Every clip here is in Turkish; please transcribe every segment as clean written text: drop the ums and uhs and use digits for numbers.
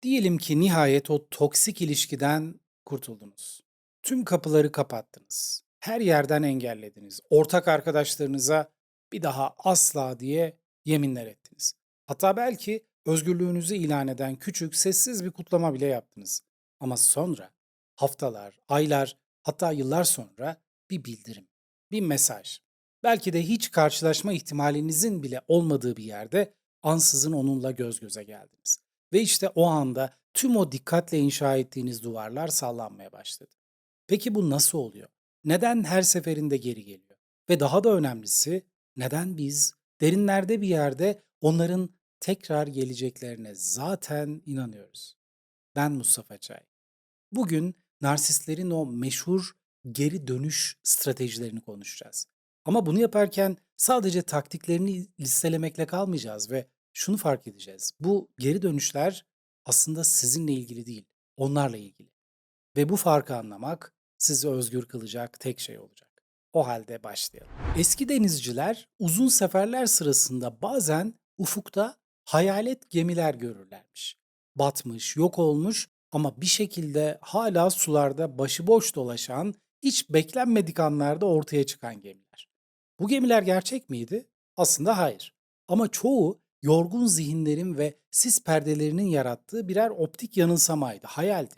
Diyelim ki nihayet o toksik ilişkiden kurtuldunuz. Tüm kapıları kapattınız. Her yerden engellediniz. Ortak arkadaşlarınıza bir daha asla diye yeminler ettiniz. Hatta belki özgürlüğünüzü ilan eden küçük, sessiz bir kutlama bile yaptınız. Ama sonra haftalar, aylar, hatta yıllar sonra bir bildirim, bir mesaj. Belki de hiç karşılaşma ihtimalinizin bile olmadığı bir yerde ansızın onunla göz göze geldiniz. Ve işte o anda tüm o dikkatle inşa ettiğiniz duvarlar sallanmaya başladı. Peki bu nasıl oluyor? Neden her seferinde geri geliyor? Ve daha da önemlisi, neden biz derinlerde bir yerde onların tekrar geleceklerine zaten inanıyoruz? Ben Mustafa Çay. Bugün narsistlerin o meşhur geri dönüş stratejilerini konuşacağız. Ama bunu yaparken sadece taktiklerini listelemekle kalmayacağız ve şunu fark edeceğiz. Bu geri dönüşler aslında sizinle ilgili değil, onlarla ilgili. Ve bu farkı anlamak sizi özgür kılacak tek şey olacak. O halde başlayalım. Eski denizciler uzun seferler sırasında bazen ufukta hayalet gemiler görürlermiş. Batmış, yok olmuş ama bir şekilde hala sularda başıboş dolaşan, hiç beklenmedik anlarda ortaya çıkan gemiler. Bu gemiler gerçek miydi? Aslında hayır. Ama çoğu yorgun zihinlerin ve sis perdelerinin yarattığı birer optik yanılsamaydı, hayaldi.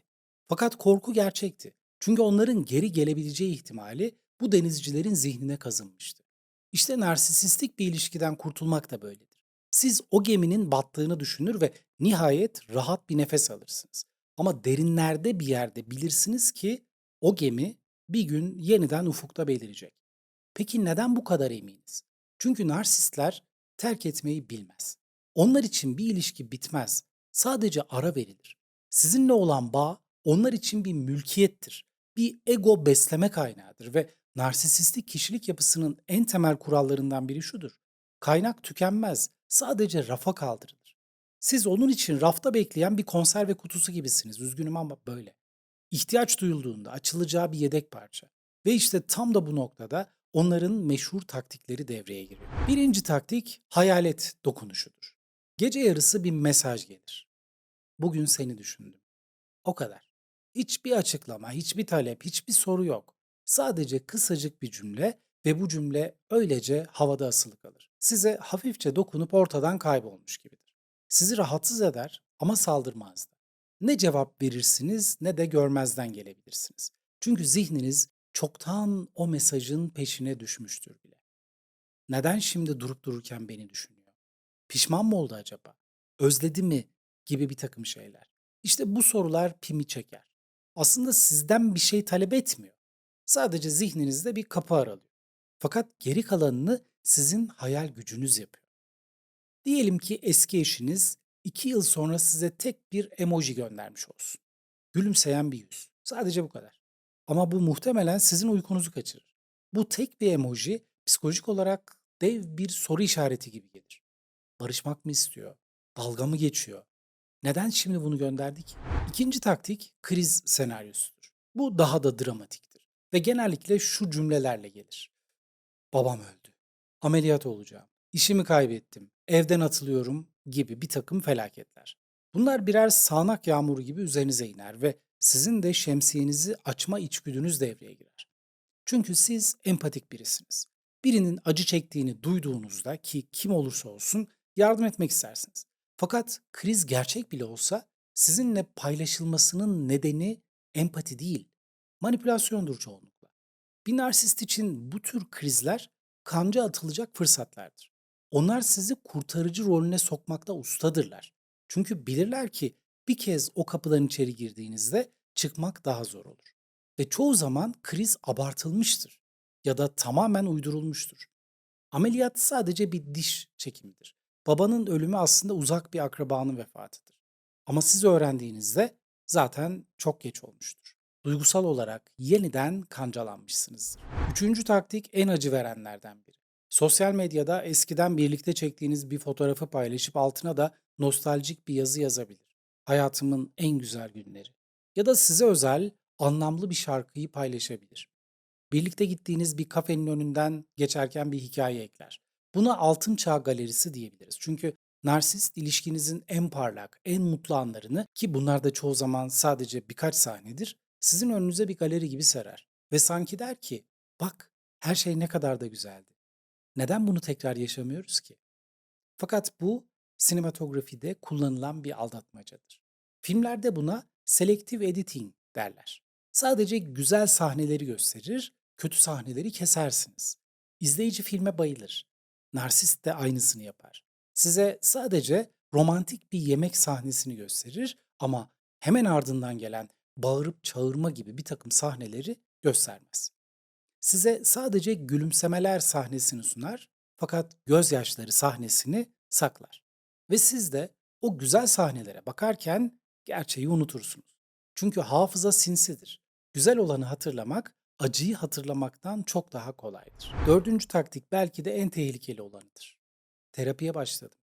Fakat korku gerçekti. Çünkü onların geri gelebileceği ihtimali bu denizcilerin zihnine kazınmıştı. İşte narsisistik bir ilişkiden kurtulmak da böyledir. Siz o geminin battığını düşünür ve nihayet rahat bir nefes alırsınız. Ama derinlerde bir yerde bilirsiniz ki o gemi bir gün yeniden ufukta belirecek. Peki neden bu kadar eminiz? Çünkü narsistler terk etmeyi bilmez. Onlar için bir ilişki bitmez. Sadece ara verilir. Sizinle olan bağ onlar için bir mülkiyettir. Bir ego besleme kaynağıdır ve narsisistik kişilik yapısının en temel kurallarından biri şudur. Kaynak tükenmez, sadece rafa kaldırılır. Siz onun için rafta bekleyen bir konserve kutusu gibisiniz. Üzgünüm ama böyle. İhtiyaç duyulduğunda açılacağı bir yedek parça. Ve işte tam da bu noktada onların meşhur taktikleri devreye giriyor. Birinci taktik hayalet dokunuşudur. Gece yarısı bir mesaj gelir. Bugün seni düşündüm. O kadar. Hiçbir açıklama, hiçbir talep, hiçbir soru yok. Sadece kısacık bir cümle ve bu cümle öylece havada asılı kalır. Size hafifçe dokunup ortadan kaybolmuş gibidir. Sizi rahatsız eder ama saldırmaz da. Ne cevap verirsiniz ne de görmezden gelebilirsiniz. Çünkü zihniniz çoktan o mesajın peşine düşmüştür bile. Neden şimdi durup dururken beni düşünüyor? Pişman mı oldu acaba? Özledi mi? Gibi bir takım şeyler. İşte bu sorular pimi çeker. Aslında sizden bir şey talep etmiyor. Sadece zihninizde bir kapı aralıyor. Fakat geri kalanını sizin hayal gücünüz yapıyor. Diyelim ki eski eşiniz 2 yıl sonra size tek bir emoji göndermiş olsun. Gülümseyen bir yüz. Sadece bu kadar. Ama bu muhtemelen sizin uykunuzu kaçırır. Bu tek bir emoji psikolojik olarak dev bir soru işareti gibi gelir. Barışmak mı istiyor? Dalga mı geçiyor? Neden şimdi bunu gönderdi ki? İkinci taktik kriz senaryosudur. Bu daha da dramatiktir. Ve genellikle şu cümlelerle gelir. Babam öldü. Ameliyat olacağım. İşimi kaybettim. Evden atılıyorum gibi bir takım felaketler. Bunlar birer sağanak yağmur gibi üzerinize iner ve sizin de şemsiyenizi açma içgüdünüz devreye girer. Çünkü siz empatik birisiniz. Birinin acı çektiğini duyduğunuzda ki kim olursa olsun yardım etmek istersiniz. Fakat kriz gerçek bile olsa sizinle paylaşılmasının nedeni empati değil, manipülasyondur çoğunlukla. Bir narsist için bu tür krizler kanca atılacak fırsatlardır. Onlar sizi kurtarıcı rolüne sokmakta ustadırlar. Çünkü bilirler ki bir kez o kapıdan içeri girdiğinizde çıkmak daha zor olur. Ve çoğu zaman kriz abartılmıştır ya da tamamen uydurulmuştur. Ameliyat sadece bir diş çekimidir. Babanın ölümü aslında uzak bir akrabanın vefatıdır. Ama siz öğrendiğinizde zaten çok geç olmuştur. Duygusal olarak yeniden kancalanmışsınızdır. Üçüncü taktik en acı verenlerden biri. Sosyal medyada eskiden birlikte çektiğiniz bir fotoğrafı paylaşıp altına da nostaljik bir yazı yazabilir. Hayatımın en güzel günleri. Ya da size özel, anlamlı bir şarkıyı paylaşabilir. Birlikte gittiğiniz bir kafenin önünden geçerken bir hikaye ekler. Buna altın çağ galerisi diyebiliriz. Çünkü Narsist ilişkinizin en parlak, en mutlu anlarını ki bunlar da çoğu zaman sadece birkaç sahnedir, sizin önünüze bir galeri gibi serer. Ve sanki der ki, bak her şey ne kadar da güzeldi. Neden bunu tekrar yaşamıyoruz ki? Fakat bu sinematografide kullanılan bir aldatmacadır. Filmlerde buna selective editing derler. Sadece güzel sahneleri gösterir, kötü sahneleri kesersiniz. İzleyici filme bayılır. Narsist de aynısını yapar. Size sadece romantik bir yemek sahnesini gösterir ama hemen ardından gelen bağırıp çağırma gibi bir takım sahneleri göstermez. Size sadece gülümsemeler sahnesini sunar fakat gözyaşları sahnesini saklar. Ve siz de o güzel sahnelere bakarken gerçeği unutursunuz. Çünkü hafıza sinsidir. Güzel olanı hatırlamak, acıyı hatırlamaktan çok daha kolaydır. Dördüncü taktik belki de en tehlikeli olanıdır. Terapiye başladım.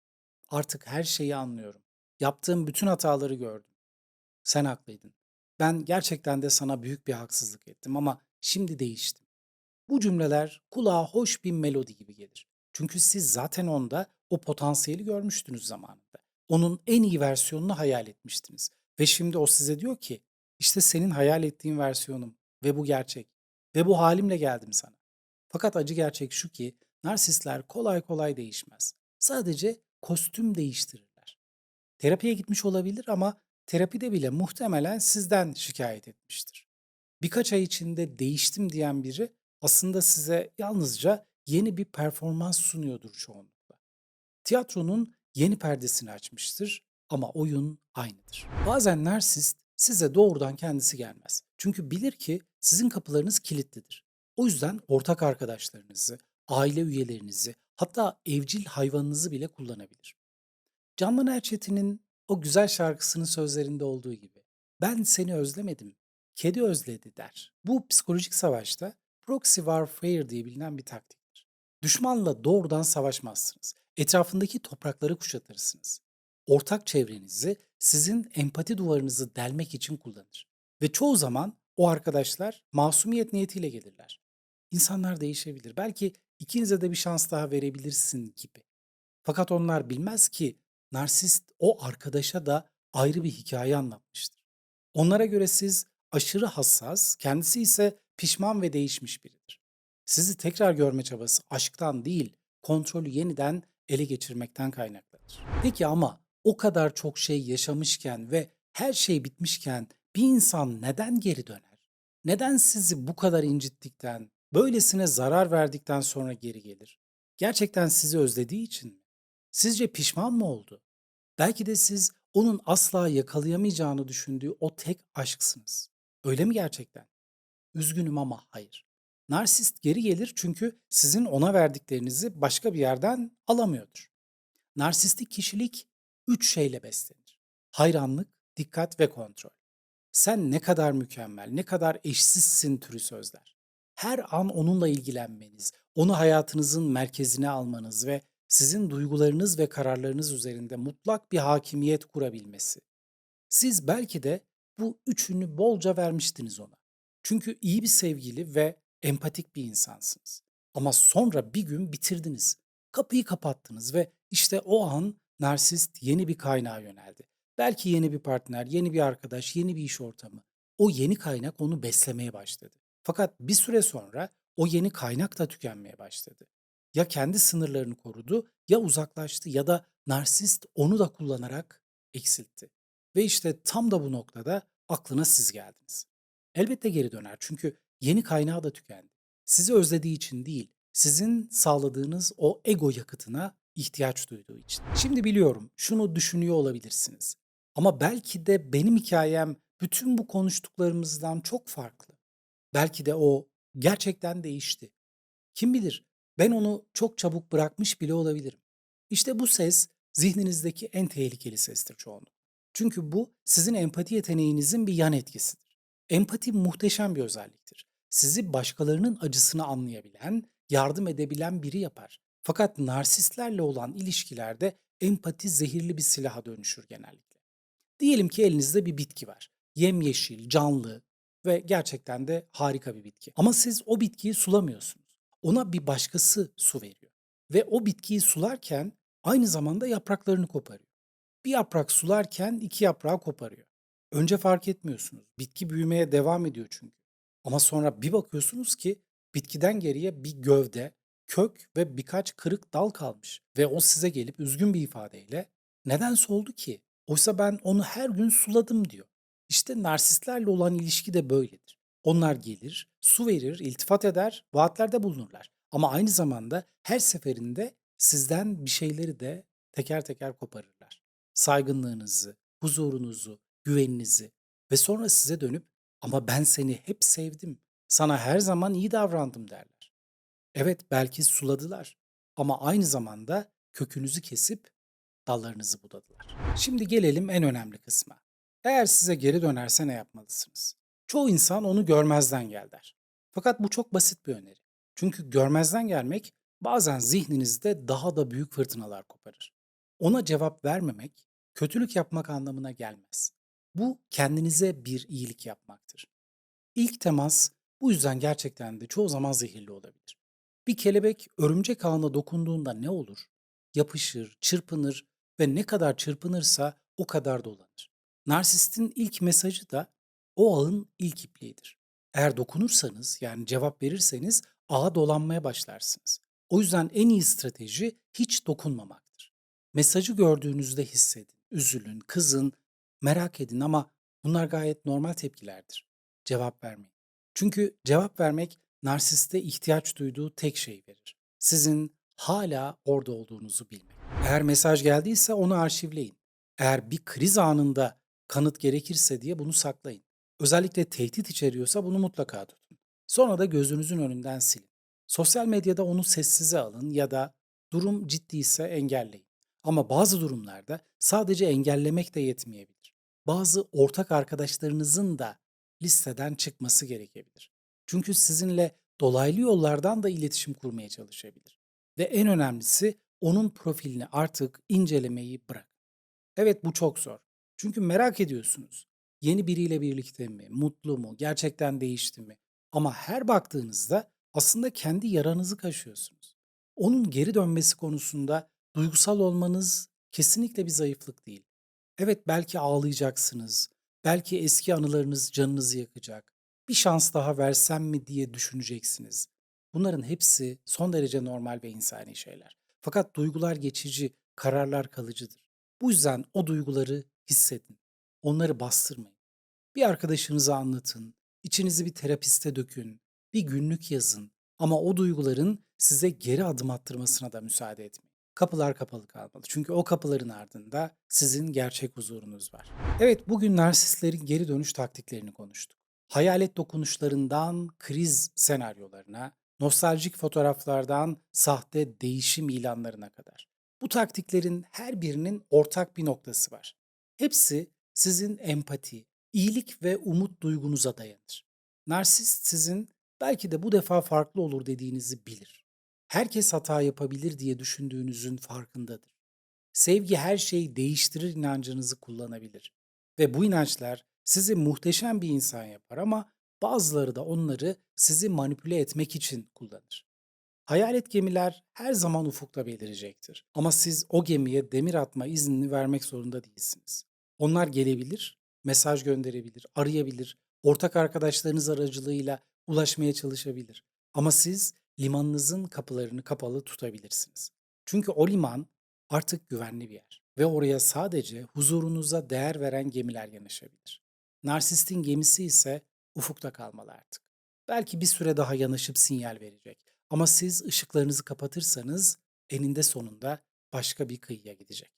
Artık her şeyi anlıyorum. Yaptığım bütün hataları gördüm. Sen haklıydın. Ben gerçekten de sana büyük bir haksızlık ettim ama şimdi değiştim. Bu cümleler kulağa hoş bir melodi gibi gelir. Çünkü siz zaten onda o potansiyeli görmüştünüz zamanında. Onun en iyi versiyonunu hayal etmiştiniz. Ve şimdi o size diyor ki, işte senin hayal ettiğin versiyonum ve bu gerçek. Ve bu halimle geldim sana. Fakat acı gerçek şu ki, narsistler kolay kolay değişmez. Sadece kostüm değiştirirler. Terapiye gitmiş olabilir ama terapide bile muhtemelen sizden şikayet etmiştir. Birkaç ay içinde değiştim diyen biri aslında size yalnızca yeni bir performans sunuyordur çoğunlukla. Tiyatronun yeni perdesini açmıştır ama oyun aynıdır. Bazen narsist size doğrudan kendisi gelmez. Çünkü bilir ki sizin kapılarınız kilitlidir. O yüzden ortak arkadaşlarınızı, aile üyelerinizi, hatta evcil hayvanınızı bile kullanabilir. Candan Erçetin'in o güzel şarkısının sözlerinde olduğu gibi "Ben seni özlemedim, kedi özledi." der. Bu psikolojik savaşta proxy warfare diye bilinen bir taktiktir. Düşmanla doğrudan savaşmazsınız. Etrafındaki toprakları kuşatırsınız. Ortak çevrenizi sizin empati duvarınızı delmek için kullanır. Ve çoğu zaman o arkadaşlar masumiyet niyetiyle gelirler. İnsanlar değişebilir. Belki ikinize de bir şans daha verebilirsin gibi. Fakat onlar bilmez ki narsist o arkadaşa da ayrı bir hikaye anlatmıştır. Onlara göre siz aşırı hassas, kendisi ise pişman ve değişmiş biridir. Sizi tekrar görme çabası aşktan değil, kontrolü yeniden ele geçirmekten kaynaklanır. Peki ama o kadar çok şey yaşamışken ve her şey bitmişken bir insan neden geri döner? Neden sizi bu kadar incittikten, böylesine zarar verdikten sonra geri gelir? Gerçekten sizi özlediği için mi? Sizce pişman mı oldu? Belki de siz onun asla yakalayamayacağını düşündüğü o tek aşksınız. Öyle mi gerçekten? Üzgünüm ama hayır. Narsist geri gelir çünkü sizin ona verdiklerinizi başka bir yerden alamıyordur. Narsistik kişilik 3 şeyle beslenir. Hayranlık, dikkat ve kontrol. Sen ne kadar mükemmel, ne kadar eşsizsin türü sözler. Her an onunla ilgilenmeniz, onu hayatınızın merkezine almanız ve sizin duygularınız ve kararlarınız üzerinde mutlak bir hakimiyet kurabilmesi. Siz belki de bu üçünü bolca vermiştiniz ona. Çünkü iyi bir sevgili ve empatik bir insansınız. Ama sonra bir gün bitirdiniz. Kapıyı kapattınız ve işte o an narsist yeni bir kaynağa yöneldi. Belki yeni bir partner, yeni bir arkadaş, yeni bir iş ortamı. O yeni kaynak onu beslemeye başladı. Fakat bir süre sonra o yeni kaynak da tükenmeye başladı. Ya kendi sınırlarını korudu, ya uzaklaştı ya da narsist onu da kullanarak eksiltti. Ve işte tam da bu noktada aklına siz geldiniz. Elbette geri döner çünkü yeni kaynağı da tükendi. Sizi özlediği için değil, sizin sağladığınız o ego yakıtına ihtiyaç duyduğu için. Şimdi biliyorum, şunu düşünüyor olabilirsiniz. Ama belki de benim hikayem bütün bu konuştuklarımızdan çok farklı. Belki de o gerçekten değişti. Kim bilir, ben onu çok çabuk bırakmış bile olabilirim. İşte bu ses zihninizdeki en tehlikeli sestir çoğunlukla. Çünkü bu sizin empati yeteneğinizin bir yan etkisidir. Empati muhteşem bir özelliktir. Sizi başkalarının acısını anlayabilen, yardım edebilen biri yapar. Fakat narsistlerle olan ilişkilerde empati zehirli bir silaha dönüşür genellikle. Diyelim ki elinizde bir bitki var. Yemyeşil, canlı ve gerçekten de harika bir bitki. Ama siz o bitkiyi sulamıyorsunuz. Ona bir başkası su veriyor. Ve o bitkiyi sularken Aynı zamanda yapraklarını koparıyor. Bir yaprak sularken 2 yaprağı koparıyor. Önce fark etmiyorsunuz. Bitki büyümeye devam ediyor çünkü. Ama sonra bir bakıyorsunuz ki bitkiden geriye bir gövde, kök ve birkaç kırık dal kalmış ve o size gelip üzgün bir ifadeyle "Neden soldu ki? Oysa ben onu her gün suladım." diyor. İşte narsistlerle olan ilişki de böyledir. Onlar gelir, su verir, iltifat eder, vaatlerde bulunurlar. Ama aynı zamanda her seferinde sizden bir şeyleri de teker teker koparırlar. Saygınlığınızı, huzurunuzu, güveninizi ve sonra size dönüp "Ama ben seni hep sevdim, sana her zaman iyi davrandım." derler. Evet, belki suladılar ama aynı zamanda kökünüzü kesip dallarınızı budadılar. Şimdi gelelim en önemli kısma. Eğer size geri dönerse ne yapmalısınız? Çoğu insan onu görmezden gel der. Fakat bu çok basit bir öneri. Çünkü görmezden gelmek bazen zihninizde daha da büyük fırtınalar koparır. Ona cevap vermemek, kötülük yapmak anlamına gelmez. Bu kendinize bir iyilik yapmaktır. İlk temas bu yüzden gerçekten de çoğu zaman zehirli olabilir. Bir kelebek örümcek ağına dokunduğunda ne olur? Yapışır, çırpınır ve ne kadar çırpınırsa o kadar dolanır. Narsistin ilk mesajı da o ağın ilk ipliğidir. Eğer dokunursanız yani cevap verirseniz ağa dolanmaya başlarsınız. O yüzden en iyi strateji hiç dokunmamaktır. Mesajı gördüğünüzde hissedin, üzülün, kızın, merak edin ama bunlar gayet normal tepkilerdir. Cevap vermeyin. Çünkü cevap vermek narsiste ihtiyaç duyduğu tek şey verir. Sizin hala orada olduğunuzu bilmek. Eğer mesaj geldiyse onu arşivleyin. Eğer bir kriz anında kanıt gerekirse diye bunu saklayın. Özellikle tehdit içeriyorsa bunu mutlaka tutun. Sonra da gözünüzün önünden silin. Sosyal medyada onu sessize alın ya da durum ciddiyse engelleyin. Ama bazı durumlarda sadece engellemek de yetmeyebilir. Bazı ortak arkadaşlarınızın da listeden çıkması gerekebilir. Çünkü sizinle dolaylı yollardan da iletişim kurmaya çalışabilir. Ve en önemlisi onun profilini artık incelemeyi bırak. Evet, bu çok zor. Çünkü merak ediyorsunuz. Yeni biriyle birlikte mi? Mutlu mu? Gerçekten değişti mi? Ama her baktığınızda aslında kendi yaranızı kaşıyorsunuz. Onun geri dönmesi konusunda duygusal olmanız kesinlikle bir zayıflık değil. Evet, belki ağlayacaksınız. Belki eski anılarınız canınızı yakacak. Bir şans daha versem mi diye düşüneceksiniz. Bunların hepsi son derece normal ve insani şeyler. Fakat duygular geçici, kararlar kalıcıdır. Bu yüzden o duyguları hissedin. Onları bastırmayın. Bir arkadaşınıza anlatın, içinizi bir terapiste dökün, bir günlük yazın ama o duyguların size geri adım attırmasına da müsaade etmeyin. Kapılar kapalı kalmalı. Çünkü o kapıların ardında sizin gerçek huzurunuz var. Evet, bugün narsistlerin geri dönüş taktiklerini konuştuk. Hayalet dokunuşlarından kriz senaryolarına, nostaljik fotoğraflardan sahte değişim ilanlarına kadar. Bu taktiklerin her birinin ortak bir noktası var. Hepsi sizin empati, iyilik ve umut duygunuza dayanır. Narsist sizin belki de bu defa farklı olur dediğinizi bilir. Herkes hata yapabilir diye düşündüğünüzün farkındadır. Sevgi her şeyi değiştirir inancınızı kullanabilir. Ve bu inançlar sizi muhteşem bir insan yapar ama bazıları da onları sizi manipüle etmek için kullanır. Hayalet gemiler her zaman ufukta belirecektir. Ama siz o gemiye demir atma iznini vermek zorunda değilsiniz. Onlar gelebilir, mesaj gönderebilir, arayabilir, ortak arkadaşlarınız aracılığıyla ulaşmaya çalışabilir. Ama siz limanınızın kapılarını kapalı tutabilirsiniz. Çünkü o liman artık güvenli bir yer ve oraya sadece huzurunuza değer veren gemiler yanaşabilir. Narsistin gemisi ise ufukta kalmalı artık. Belki bir süre daha yanaşıp sinyal verecek. Ama siz ışıklarınızı kapatırsanız eninde sonunda başka bir kıyıya gidecek.